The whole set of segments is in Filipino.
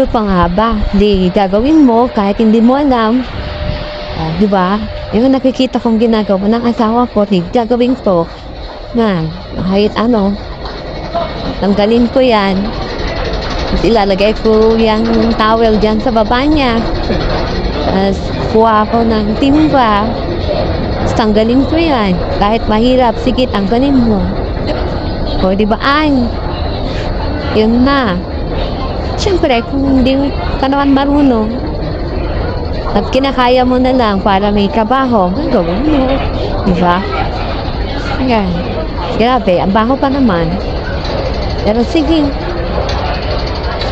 Ano pa nga ba? Di gagawin mo kahit hindi mo alam. Di ba? Yung nakikita kong ginagawa ng asawa ko, di gagawin ko na kahit ano, tanggalin ko yan. At ilalagay ko yung towel dyan sa baba niya. Tapos kuha ko ng timba. Tapos tanggalin ko yan. Kahit mahirap, sige, tanggalin mo. O, di ba? Ay, yun na. Siyempre, kung hindi ka naman marunong at kinakaya mo na lang para may trabaho, gagawin mo. Diba? Ayan. Grabe, ang baho pa naman. Pero sige,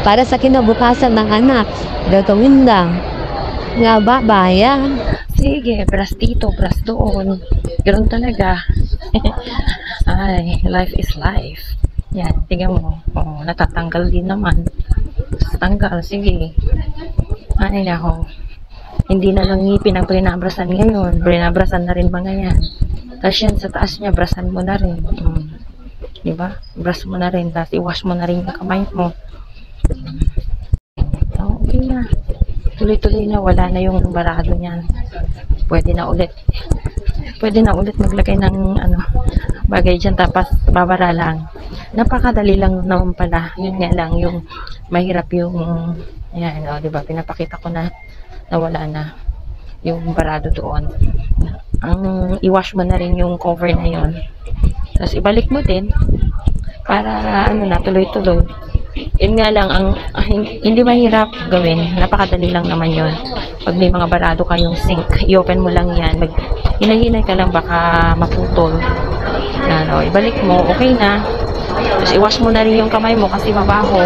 para sa kinabukasan ng anak, gagawin lang. Nga ba, bayan? Sige, bras dito, bras doon. Ganoon talaga. Ay, life is life. Yan, tingnan mo. Oh, natatanggal din naman. Tanggal, sige. Ay, nako. Hindi na lang ngipin ang prinabrasan ngayon. Prinabrasan na rin mga yan. Tapos yan, sa taas niya, brasan mo na rin. Diba? Brush mo na rin. Tapos i-wash mo na rin yung kamay mo. Okay na. Tuloy-tuloy na. Wala na yung barado niyan. Pwede na ulit. Pwede na ulit maglagay ng bagay dyan. Tapos babara lang. Napakadali lang naman pala. Yun nga lang yung mahirap yung ayan, diba? Pinapakita ko na wala na yung barado doon. Ang i-wash mo na rin yung cover na yon. Tapos ibalik mo din para na tuloy-tuloy. Yun nga lang ang hindi mahirap gawin. Napakadali lang naman yon. Pag may mga barado kayong sink, i-open mo lang yan. Hinay-hinay ka lang baka maputol. Ibalik mo, okay na. Tapos i-wash mo na rin yung kamay mo kasi mabaho.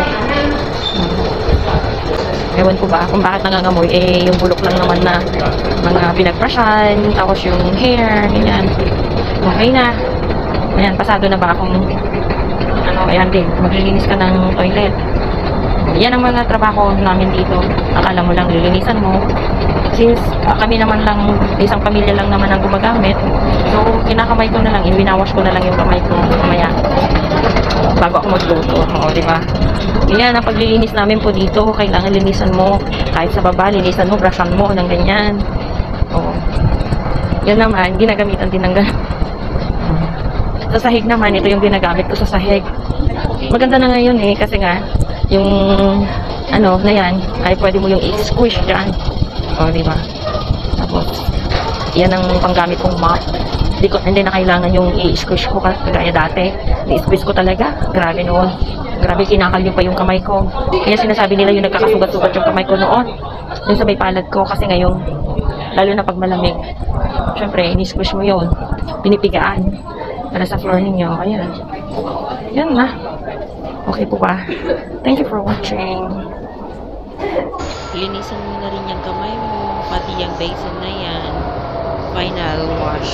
Ewan ko ba kung bakit nangangamoy, yung bulok lang naman na mga pinagbrushan, tapos yung hair, ganyan. Okay na. Ayan, pasado na ba akong ayan din, maglilinis ka ng toilet. Yan ang mga trabaho namin dito. Akala mo lang lilinisan mo. Since kami naman lang, isang pamilya lang naman ang gumagamit, so kinakamay ko na lang, ibinawash ko na lang yung kamay ko mamaya bago ako magluto. Diba? Yan ang paglilinis namin po dito. Kailangan linisan mo kahit sa baba, linisan mo, brushan mo ng ganyan. Yan naman, ginagamitan din ng ganyan. Sa sahig naman, ito yung ginagamit ko sa sahig. Maganda na ngayon kasi nga yung na yan ay pwede mo yung i-squish dyan. Diba? Tapos yan ang panggamit kong mop. Hindi na kailangan yung i-squish ko kagaya dati. I-squish ko talaga. Grabe noon. Grabe, kinakalyo pa yung kamay ko. Kaya sinasabi nila yung nagkakasugat-sugat yung kamay ko noon. Yung sa may palad ko kasi ngayon, lalo na pag malamig. Siyempre, in-squish mo yun. Pinipigaan. Para sa floor ninyo. Ayan. Yan na. Okay po ba? Thank you for watching. Linisan mo na rin yung kamay mo, pati yung basin na yan. Final wash.